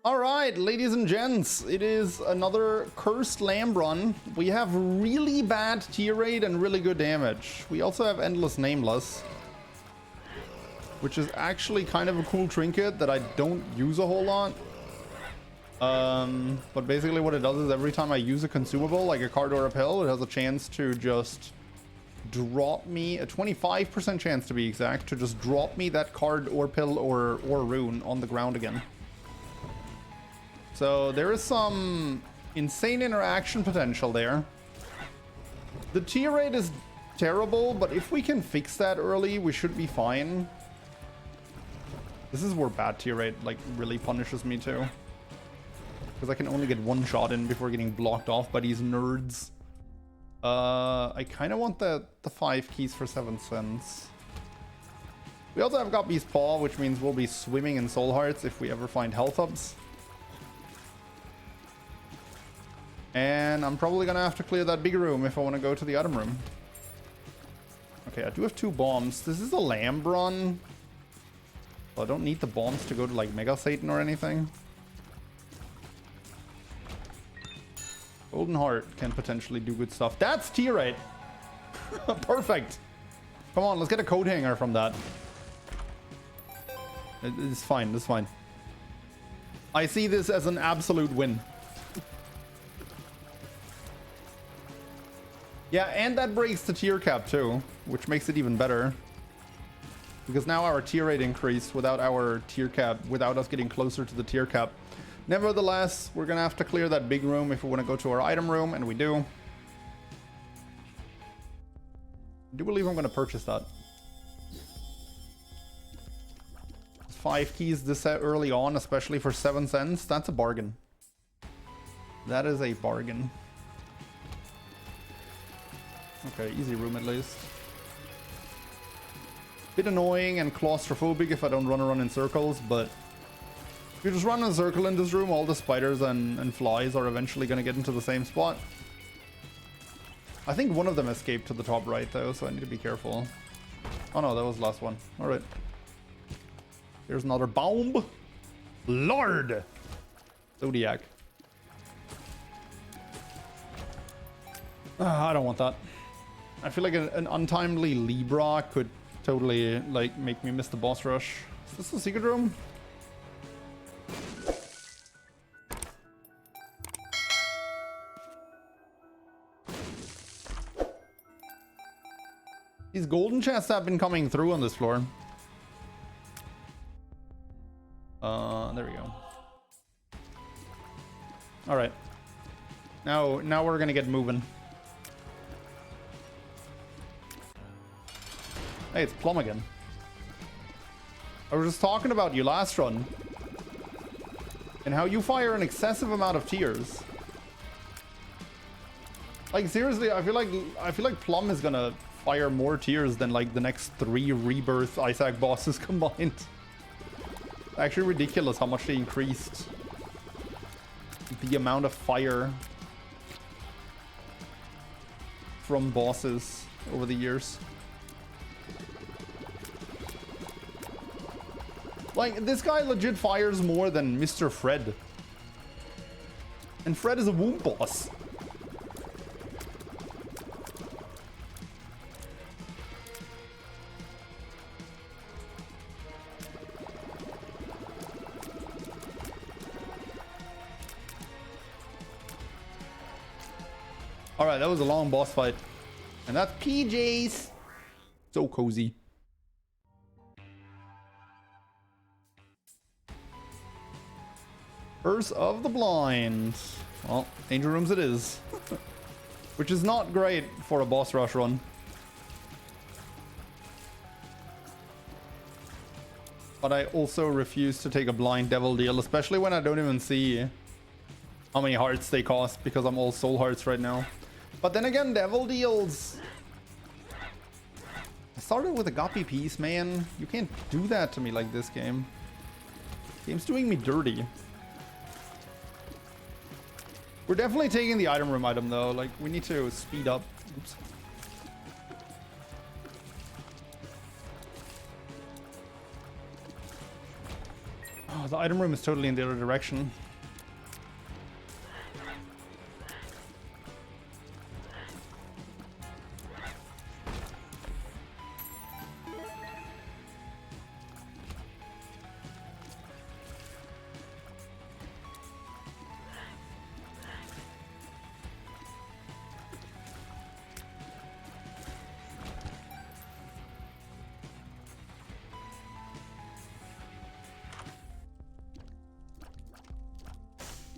Alright, ladies and gents, it is another cursed lamb run. We have really bad tier rate and really good damage. We also have Endless Nameless, which is actually kind of a cool trinket that I don't use a whole lot. But basically what it does is every time I use a consumable, like a card or a pill, it has a chance to just drop me, a 25% chance to be exact, to just drop me that card or pill or rune on the ground again. So there is some insane interaction potential there. The tier rate is terrible, but if we can fix that early, we should be fine. This is where bad tier rate like really punishes me too, because I can only get one shot in before getting blocked off by these nerds. I kind of want the 5 keys for 7 cents. We also have Guppy's Paw, which means we'll be swimming in soul hearts if we ever find health ups. And I'm probably gonna have to clear that big room if I want to go to the item room. Okay, I do have 2 bombs. This is a lamb run. So I don't need the bombs to go to like Mega Satan or anything. Golden Heart can potentially do good stuff. That's tier 8. Perfect. Come on, let's get a coat hanger from that. It's fine, it's fine. I see this as an absolute win. Yeah, and that breaks the tier cap too, which makes it even better. Because now our tier rate increased without our tier cap, without us getting closer to the tier cap. Nevertheless, we're gonna have to clear that big room if we want to go to our item room, and we do. I do believe I'm gonna purchase that. 5 keys this early on, especially for 7 cents, that's a bargain. That is a bargain. Okay, easy room at least. Bit annoying and claustrophobic if I don't run around in circles, but if you just run in a circle in this room, all the spiders and flies are eventually going to get into the same spot. I think one of them escaped to the top right though, so I need to be careful. Oh no, that was the last one. Alright. Here's another bomb. Lord! Zodiac. I don't want that. I feel like an untimely Libra could totally like make me miss the boss rush. Is this the secret room? These golden chests have been coming through on this floor. There we go. All right. Now we're gonna get moving. Hey, it's Plum again. I was just talking about you last run and how you fire an excessive amount of tears. Like seriously, I feel like Plum is gonna fire more tears than like the next 3 Rebirth ISAC bosses combined. Actually ridiculous how much they increased the amount of fire from bosses over the years. Like, this guy legit fires more than Mr. Fred. And Fred is a womb boss. Alright, that was a long boss fight. And that's PJ's. So cozy. Curse of the Blind. Well, Angel Rooms it is. Which is not great for a boss rush run. But I also refuse to take a blind devil deal, especially when I don't even see how many hearts they cost, because I'm all soul hearts right now. But then again, devil deals. I started with a guppy piece, man. You can't do that to me like this game. Game's doing me dirty. We're definitely taking the item room item though. Like, we need to speed up. Oops. Oh, the item room is totally in the other direction.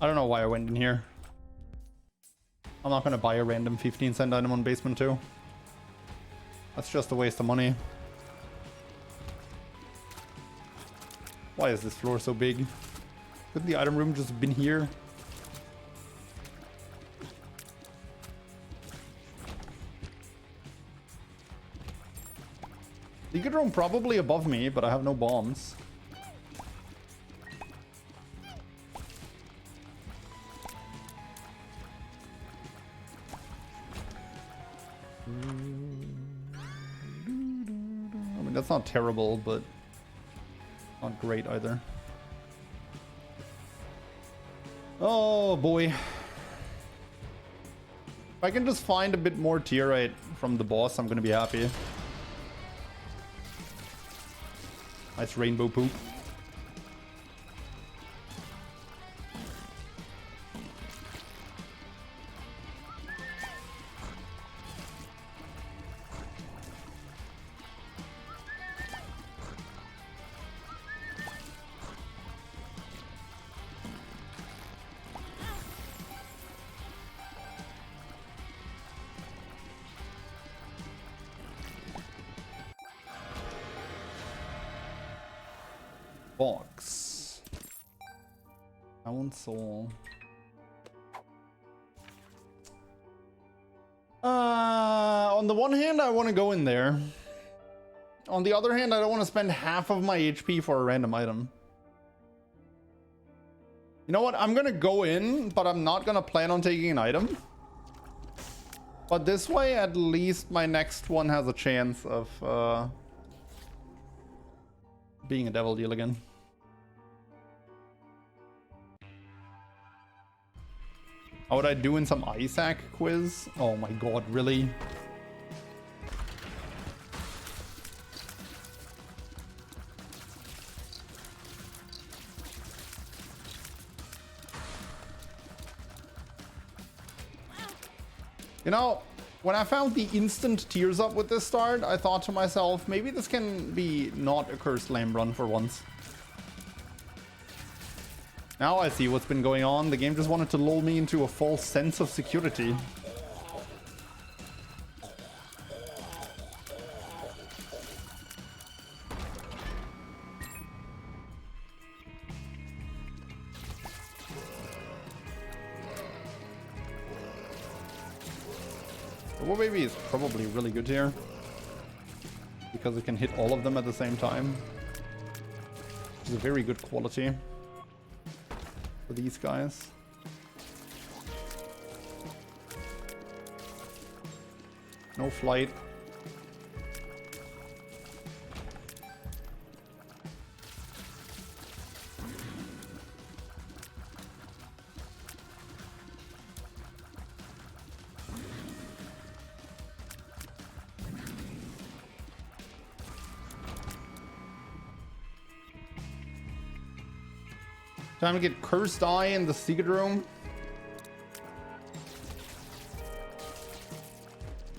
I don't know why I went in here. I'm not gonna buy a random 15-cent item on basement 2. That's just a waste of money. Why is this floor so big? Couldn't the item room just been here? The good room probably above me, but I have no bombs. That's not terrible, but not great either. Oh boy. If I can just find a bit more tier 8 from the boss, I'm gonna be happy. Nice rainbow poop. Box. Council. On the one hand, I want to go in there. On the other hand, I don't want to spend half of my HP for a random item. You know what? I'm going to go in, but I'm not going to plan on taking an item. But this way, at least my next one has a chance of being a devil deal again. How would I do in some ISAC quiz? Oh my god, really? You know, when I found the instant tears up with this start, I thought to myself, maybe this can be not a cursed lame run for once. Now I see what's been going on. The game just wanted to lull me into a false sense of security. The War Baby is probably really good here, because it can hit all of them at the same time. It's a very good quality for these guys. No flight. Time to get Cursed Eye in the secret room.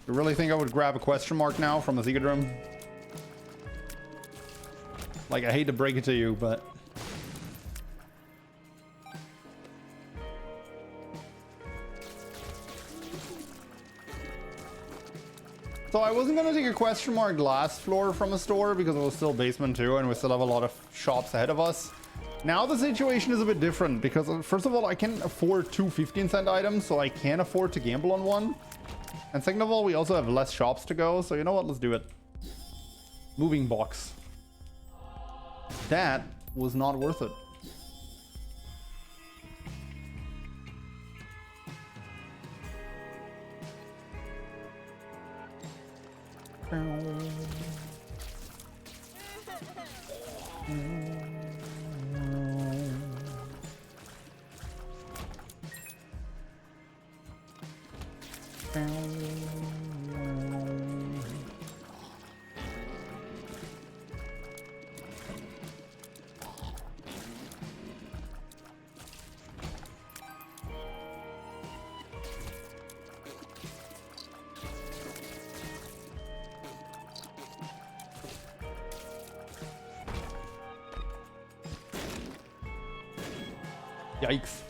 You really think I would grab a question mark now from the secret room? Like, I hate to break it to you, but... So I wasn't gonna take a question mark last floor from a store because it was still basement 2 and we still have a lot of shops ahead of us. Now the situation is a bit different because, first of all, I can afford 2 15-cent items, so I can't afford to gamble on one. And second of all, we also have less shops to go, so you know what? Let's do it. Moving box. That was not worth it. Yikes.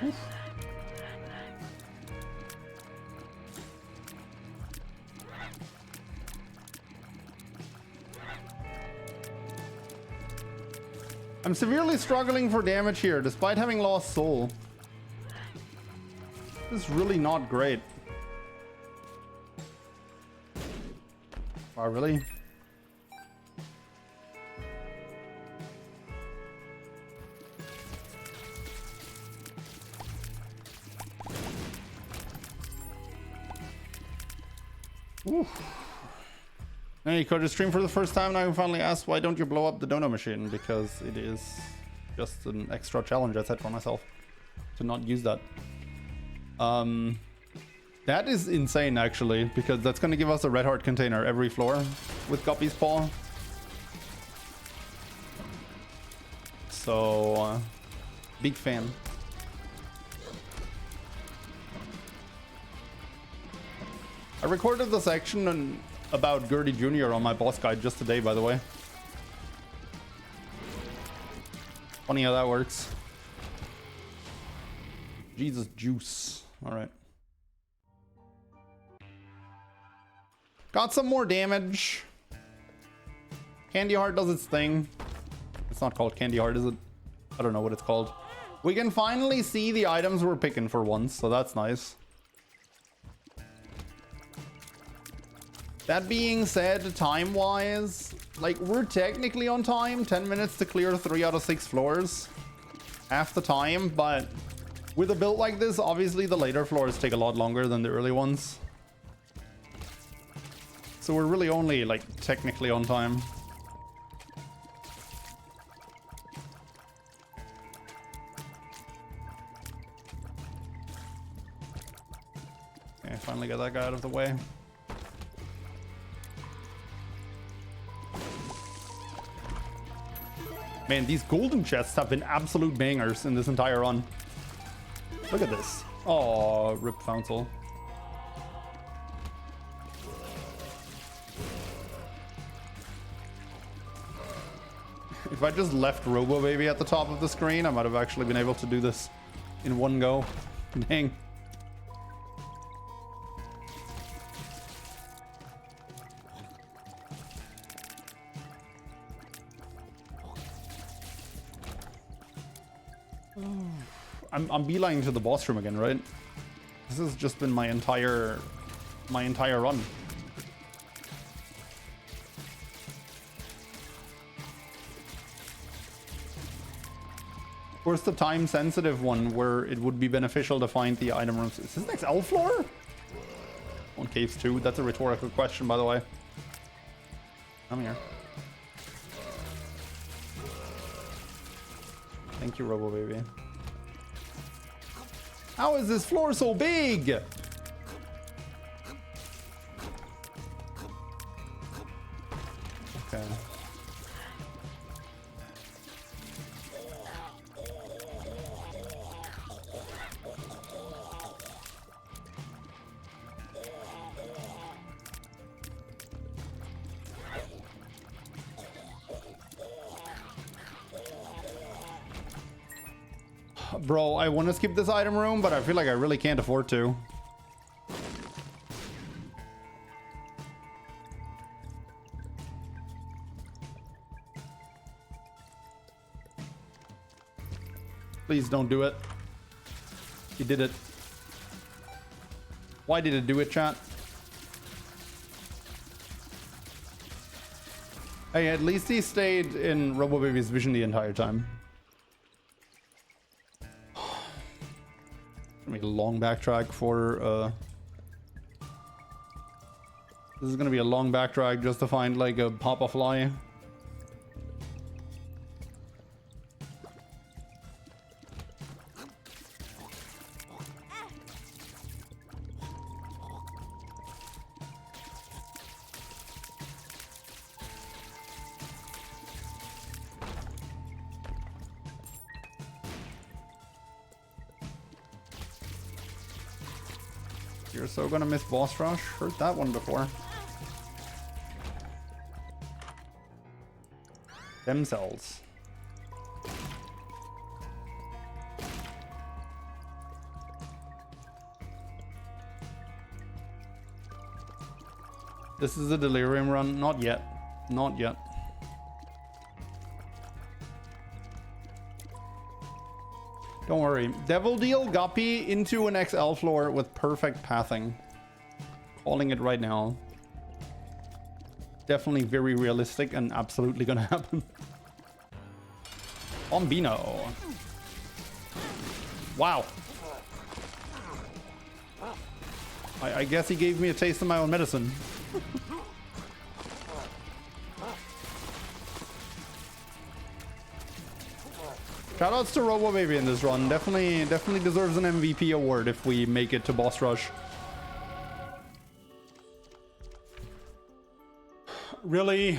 Oof. I'm severely struggling for damage here, despite having lost soul. This is really not great. Oh, really? Oof. Hey, Coach, stream for the first time, and I can finally ask, why don't you blow up the dono machine? Because it is just an extra challenge I set for myself to not use that. That is insane, actually, because that's going to give us a red heart container every floor with Guppy's Paw. So, big fan. I recorded the section about Gertie Jr. on my boss guide just today, by the way. Funny how that works. Jesus juice. Alright. Got some more damage. Candy Heart does its thing. It's not called Candy Heart, is it? I don't know what it's called. We can finally see the items we're picking for once, so that's nice. That being said, time-wise, like, we're technically on time. 10 minutes to clear 3 out of 6 floors. Half the time, but with a build like this, obviously the later floors take a lot longer than the early ones. So we're really only, like, technically on time. Okay, finally got that guy out of the way. Man, these golden chests have been absolute bangers in this entire run. Look at this. Oh, rip Founcil. If I just left Robo Baby at the top of the screen, I might have actually been able to do this in one go. Dang. I'm beelining to the boss room again, right? This has just been my entire run. Of course, the time-sensitive one where it would be beneficial to find the item rooms. Is this next L floor? On caves 2? That's a rhetorical question, by the way. Come here. Thank you, Robo Baby. How is this floor so big? Okay. Bro, I want to skip this item room, but I feel like I really can't afford to. Please don't do it. He did it. Why did it do it, chat? Hey, at least he stayed in Robo Baby's vision the entire time. A long backtrack for this is gonna be a long backtrack just to find like a Papa Fly. You're so gonna miss boss rush. Heard that one before. Stem cells. This is a delirium run. Not yet. Not yet. Don't worry. Devil Deal Guppy into an XL floor with perfect pathing. Calling it right now. Definitely very realistic and absolutely gonna happen. Bombino. Wow. I guess he gave me a taste of my own medicine. Shoutouts to Robo Baby in this run. Definitely deserves an MVP award if we make it to boss rush. Really?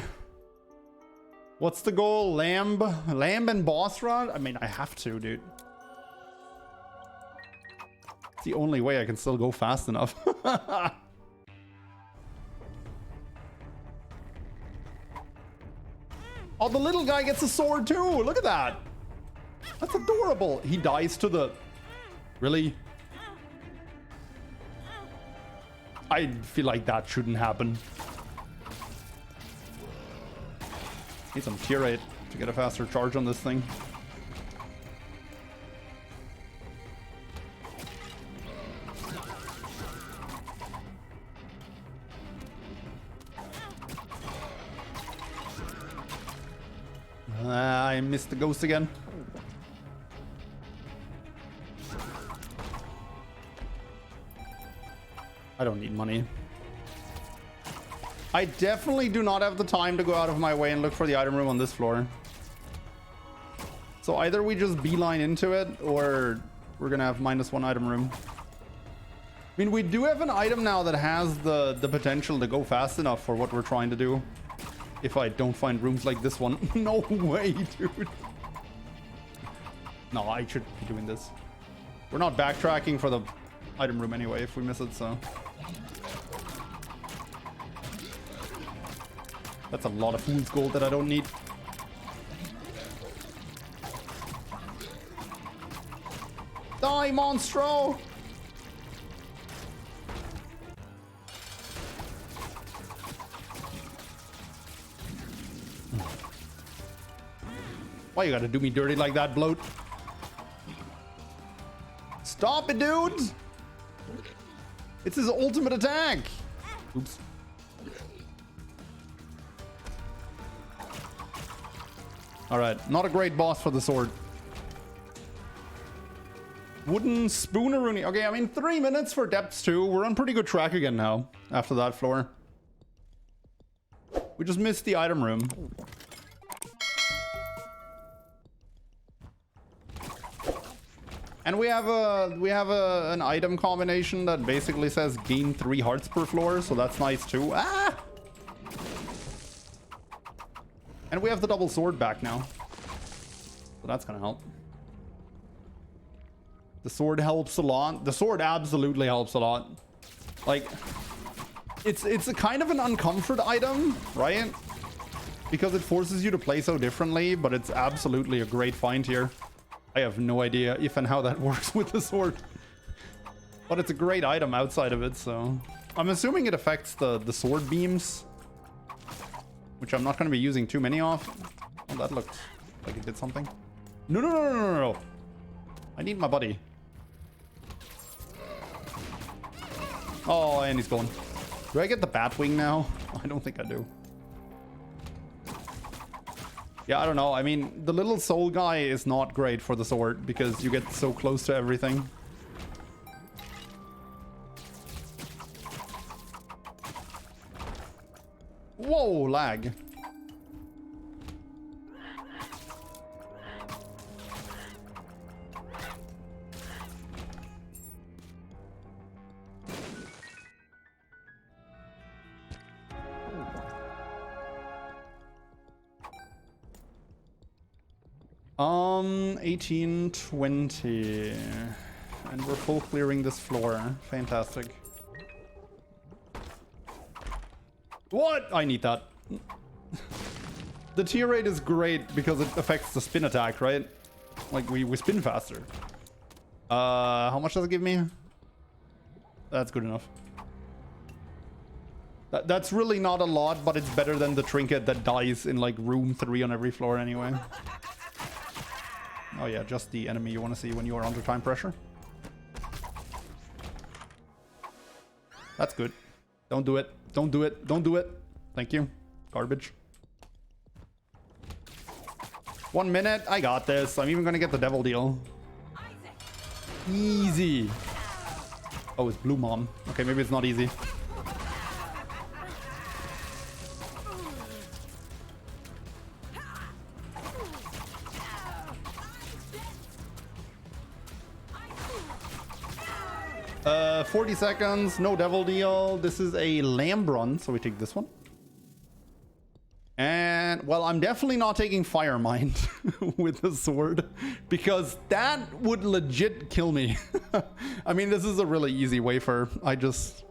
What's the goal? Lamb and boss rush? I mean, I have to, dude. It's the only way I can still go fast enough. Oh, the little guy gets a sword too. Look at that. That's adorable. He dies to the... Really? I feel like that shouldn't happen. Need some tier 8 to get a faster charge on this thing. I missed the ghost again. I don't need money. I definitely do not have the time to go out of my way and look for the item room on this floor. So either we just beeline into it, or we're gonna have -1 item room. I mean, we do have an item now that has the potential to go fast enough for what we're trying to do. If I don't find rooms like this one. No way, dude. No, I should be doing this. We're not backtracking for the item room anyway if we miss it, so... That's a lot of fool's gold that I don't need. Die, monstro! Why you gotta do me dirty like that, bloat? Stop it, dude! It's his ultimate attack! Oops. Alright, not a great boss for the sword. Wooden spooneroonie. Okay, I mean, 3 minutes for depths 2. We're on pretty good track again now, after that floor. We just missed the item room. And we have an item combination that basically says gain 3 hearts per floor, so that's nice too. Ah! And we have the double sword back now. So that's gonna help. The sword helps a lot. The sword absolutely helps a lot. Like, it's a kind of an uncomfort item, right? Because it forces you to play so differently, but it's absolutely a great find here. I have no idea if and how that works with the sword. But it's a great item outside of it, so... I'm assuming it affects the sword beams. Which I'm not going to be using too many of. Oh, that looked like it did something. No, no, no, no, no, no. I need my buddy. Oh, and he's gone. Do I get the bat wing now? I don't think I do. Yeah, I don't know. I mean, the little soul guy is not great for the sword because you get so close to everything. Whoa, lag. Um, 18, 20. And we're full clearing this floor. Fantastic. What? I need that. The tear rate is great because it affects the spin attack, right? Like, we spin faster. How much does it give me? That's good enough. That's really not a lot, but it's better than the trinket that dies in, like, room 3 on every floor anyway. Oh yeah, just the enemy you want to see when you are under time pressure. That's good. Don't do it. Don't do it. Don't do it. Thank you. Garbage. 1 minute. I got this. I'm even going to get the devil deal. Easy. Oh, it's Blue Mom. Okay, maybe it's not easy. Uh, 40 seconds. No devil deal. This is a Lambron, so we take this one. And, well, I'm definitely not taking Fire Mind with the sword because that would legit kill me. I mean, this is a really easy wafer. I just,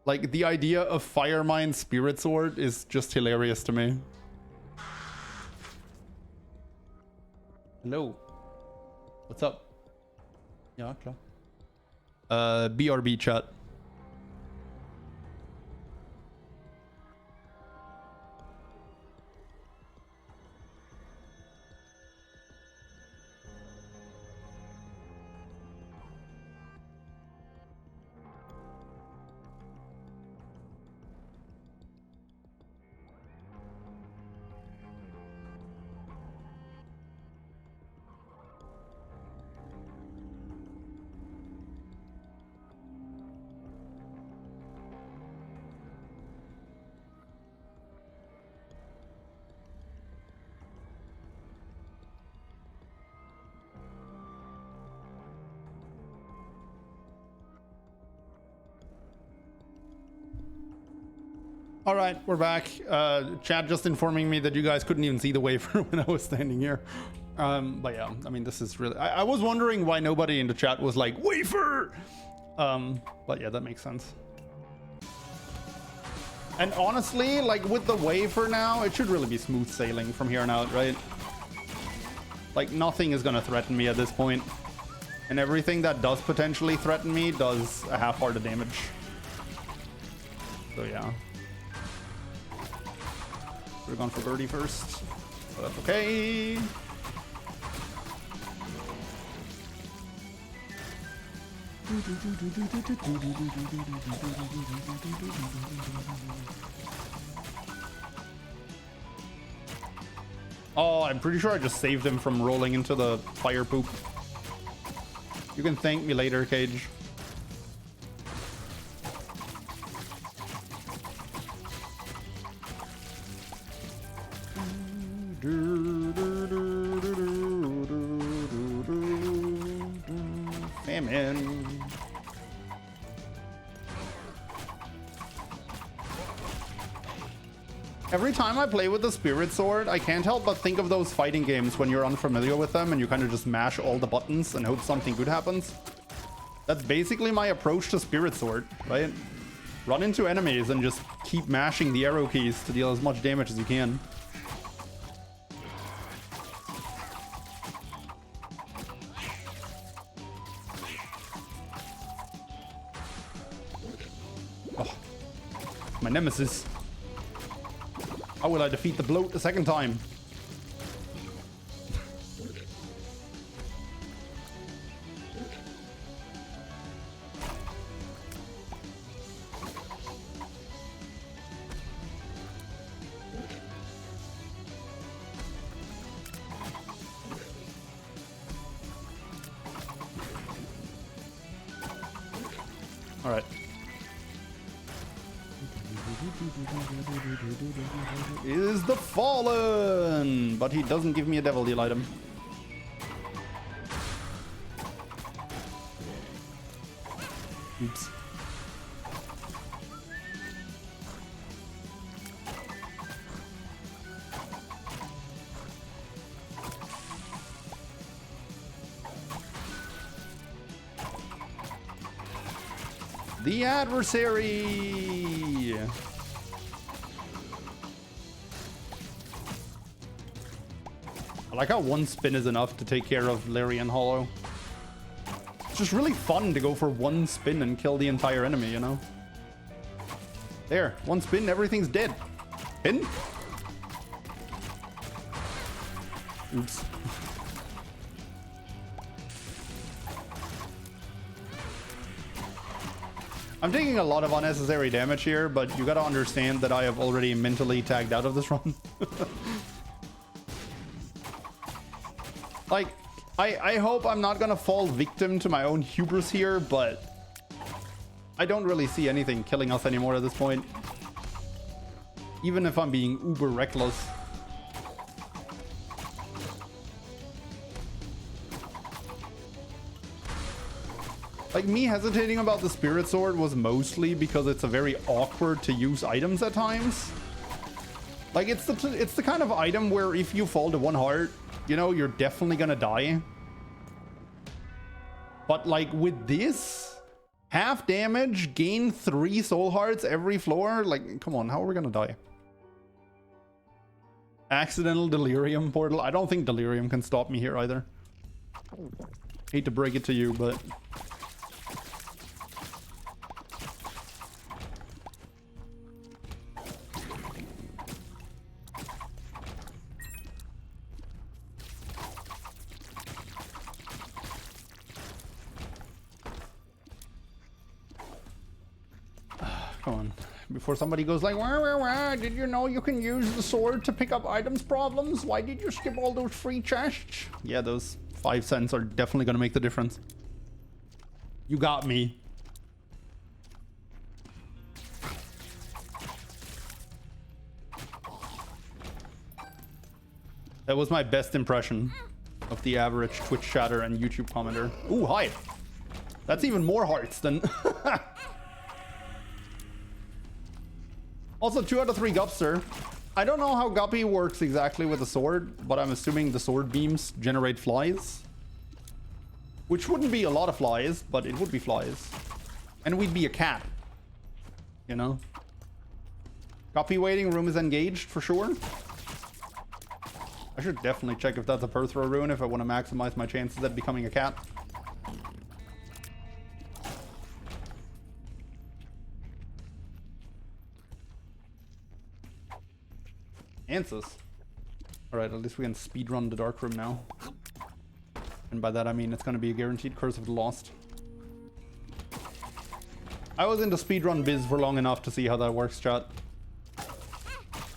like, the idea of Fire Mind Spirit Sword is just hilarious to me. Hello. What's up? Yeah, klar. BRB chat. All right, we're back. Chat just informing me that you guys couldn't even see the wafer when I was standing here. But yeah, I mean, this is really... I was wondering why nobody in the chat was like, wafer! But yeah, that makes sense. And honestly, like with the wafer now, it should really be smooth sailing from here on out, right? Like nothing is gonna threaten me at this point. And everything that does potentially threaten me does a half-heart of damage. So yeah. We're going for birdie first. But that's okay. Oh, I'm pretty sure I just saved him from rolling into the fire poop. You can thank me later, Cage. Famine. Every time I play with the Spirit Sword, I can't help but think of those fighting games when you're unfamiliar with them and you kind of just mash all the buttons and hope something good happens. That's basically my approach to Spirit Sword, right? Run into enemies and just keep mashing the arrow keys to deal as much damage as you can. Oh, my nemesis. How will I defeat the bloat the second time? All right. Is the Fallen, but he doesn't give me a devil deal item. Oops. The adversary. I like how one spin is enough to take care of Larian Hollow. It's just really fun to go for one spin and kill the entire enemy, you know? There, one spin, everything's dead. Pin? Oops. I'm taking a lot of unnecessary damage here, but you gotta understand that I have already mentally tagged out of this run. Like, I hope I'm not gonna fall victim to my own hubris here, but I don't really see anything killing us anymore at this point. Even if I'm being uber reckless. Like, me hesitating about the Spirit Sword was mostly because it's a very awkward to use items at times. Like, it's the kind of item where if you fall to 1 heart, you know, you're definitely gonna die. But like with this, half damage, gain 3 soul hearts every floor, like, come on, how are we gonna die? Accidental delirium portal. I don't think delirium can stop me here either. Hate to break it to you, but... Come on, before somebody goes like, wah, did you know you can use the sword to pick up items problems? Why did you skip all those free chests? Yeah, those 5 cents are definitely gonna make the difference. You got me. That was my best impression of the average Twitch chatter and YouTube commenter. Ooh, hi. That's even more hearts than... Also, 2 out of 3 Gupster. I don't know how Guppy works exactly with the sword, but I'm assuming the sword beams generate flies. Which wouldn't be a lot of flies, but it would be flies. And we'd be a cat. You know? Guppy waiting room is engaged for sure. I should definitely check if that's a Perthro rune if I want to maximize my chances at becoming a cat. Answers. Alright, at least we can speedrun the dark room now. And by that I mean it's gonna be a guaranteed Curse of the Lost. I was into speedrun biz for long enough to see how that works, chat.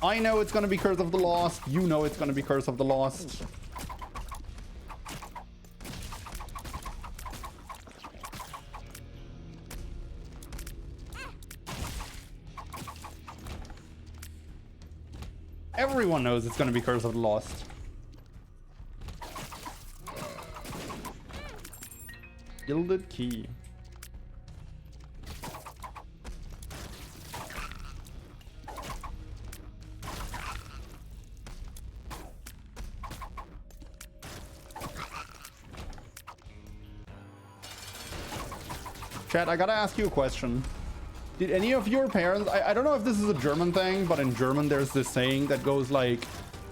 I know it's gonna be Curse of the Lost. You know it's gonna be Curse of the Lost. Everyone knows it's gonna be Curse of the Lost. Gilded Key. Chat, I gotta ask you a question. Did any of your parents... I don't know if this is a German thing, but in German there's this saying that goes like,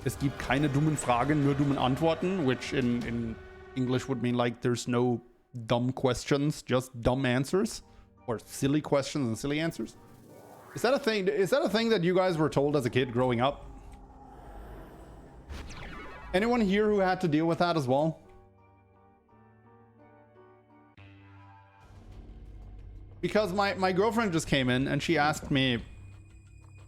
es gibt keine dummen Fragen, nur dummen Antworten, which in English would mean like there's no dumb questions, just dumb answers. Or silly questions and silly answers. Is that a thing? Is that a thing that you guys were told as a kid growing up? Anyone here who had to deal with that as well? Because my girlfriend just came in and she asked me,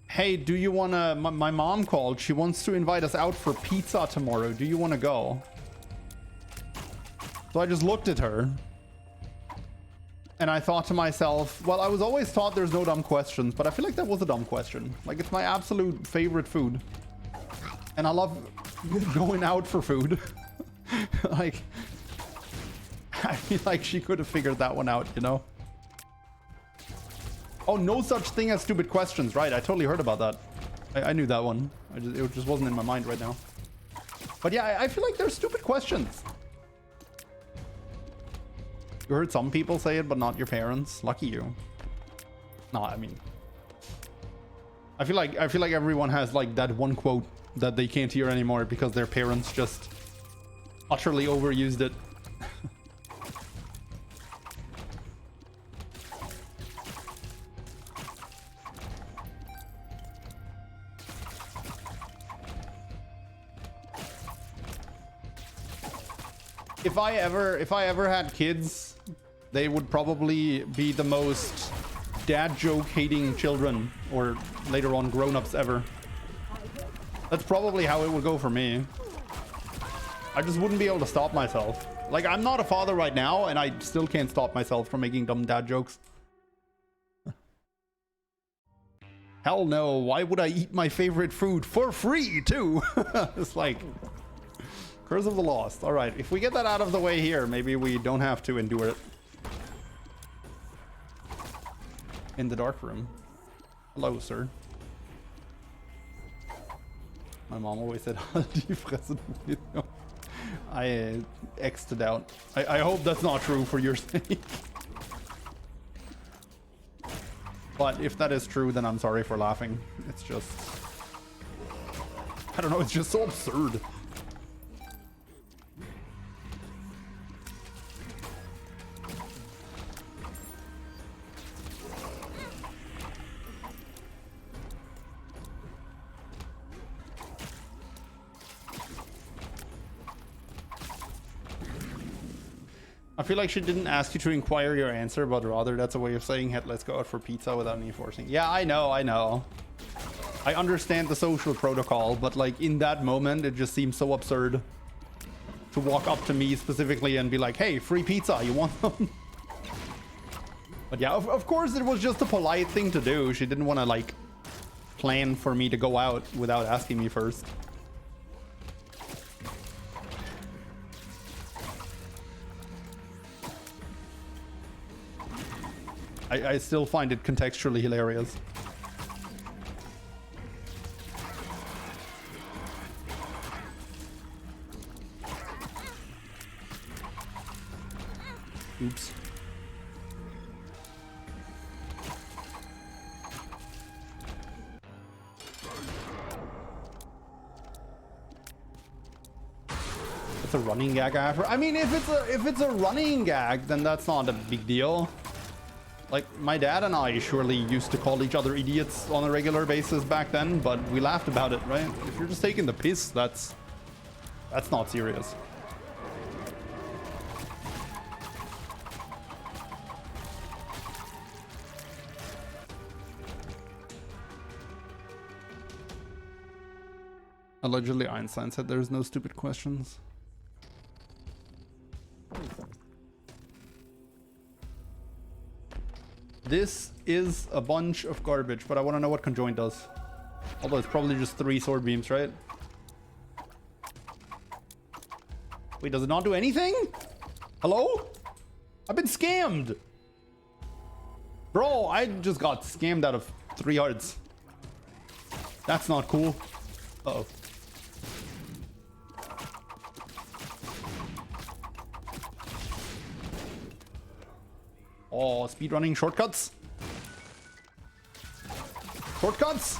hey, do you want to... My mom called. She wants to invite us out for pizza tomorrow. Do you want to go? So I just looked at her. And I thought to myself, well, I was always taught there's no dumb questions, but I feel like that was a dumb question. Like, it's my absolute favorite food. And I love going out for food. Like, I feel like she could have figured that one out, you know? Oh, no such thing as stupid questions. Right, I totally heard about that. I knew that one. It just wasn't in my mind right now. But yeah, I feel like there's stupid questions. You heard some people say it, but not your parents. Lucky you. No, I mean... I feel like everyone has like that one quote that they can't hear anymore because their parents just utterly overused it. If I ever had kids, they would probably be the most dad joke hating children, or later on grown-ups ever. That's probably how it would go for me. I just wouldn't be able to stop myself. Like, I'm not a father right now, and I still can't stop myself from making dumb dad jokes. Hell no, why would I eat my favorite food for free too? It's like Curse of the Lost. All right, if we get that out of the way here, maybe we don't have to endure it. In the dark room. Hello, sir. My mom always said, I X'd it out. I hope that's not true for your sake. But if that is true, then I'm sorry for laughing. It's just... I don't know, it's just so absurd. I feel like she didn't ask you to inquire your answer, but rather that's a way of saying, hey, let's go out for pizza without any forcing. Yeah, I know. I understand the social protocol, but like in that moment, it just seems so absurd to walk up to me specifically and be like, hey, free pizza, you want them? But yeah, of course it was just a polite thing to do. She didn't want to like plan for me to go out without asking me first. I still find it contextually hilarious. Oops. It's a running gag after. I mean, if it's a running gag, then that's not a big deal. Like, my dad and I surely used to call each other idiots on a regular basis back then, but we laughed about it, right? If you're just taking the piss, that's not serious. Allegedly, Einstein said there's no stupid questions. This is a bunch of garbage, but I want to know what Conjoined does. Although it's probably just 3 sword beams, right? Wait, does it not do anything? Hello? I've been scammed! Bro, I just got scammed out of 3 hearts. That's not cool. Uh-oh. Oh, speedrunning shortcuts. Shortcuts.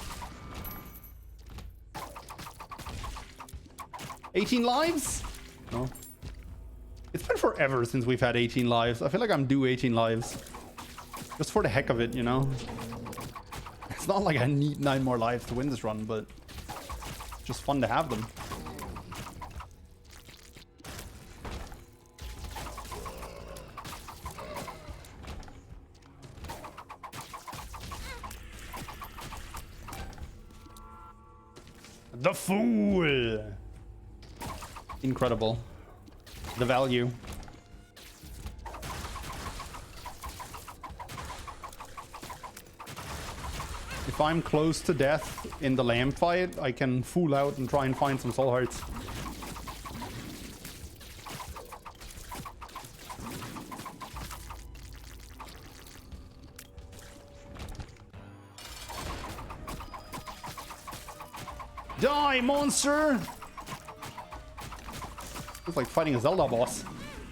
18 lives? No. It's been forever since we've had 18 lives. I feel like I'm due 18 lives. Just for the heck of it, you know? It's not like I need 9 more lives to win this run, but it's just fun to have them. The fool! Incredible. The value. If I'm close to death in the lamb fight, I can fool out and try and find some soul hearts. Die, monster! It's like fighting a Zelda boss.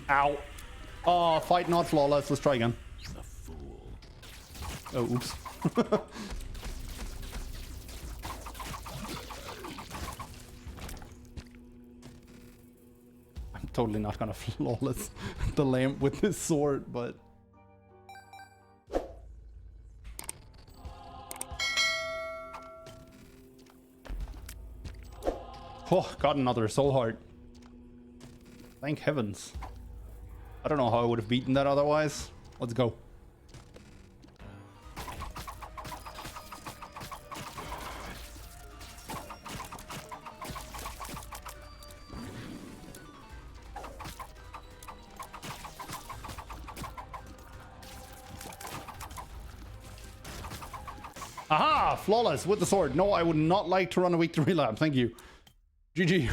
Ow. Oh, fight not flawless. Let's try again. The fool. Oh, oops. totally not gonna flawless the lamp with this sword, but... Oh, got another soul heart. Thank heavens. I don't know how I would have beaten that otherwise. Let's go. Aha! Flawless with the sword. No, I would not like to run a victory lap. Thank you. GG.